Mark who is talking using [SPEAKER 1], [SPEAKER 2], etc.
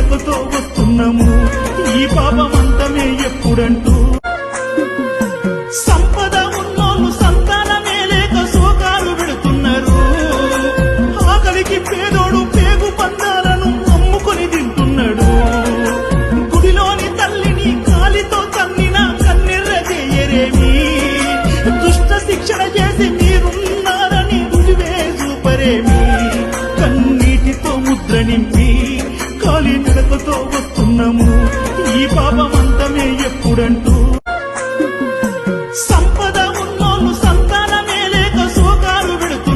[SPEAKER 1] నడకతో వస్తున్నాము ఈ పాపమంతమే ఎప్పుడంటూ సంపద ఉన్నోళ్ళు సంతానమే లేక శోకాలు పెడుతున్నారు ఆకలికి పేదోడు పేగు పందాలను అమ్ముకొని తింటున్నాడు గుడిలోని తల్లిని కాలితో తన్నిన కన్నెర్ర చేయరేమి దుష్ట శిక్షణ చేసి మీరున్నారని రుజువే చూపరేమి కన్నీటితో ముద్ర నింపి కాలి నడకతో వస్తున్నాము ఈ పాపం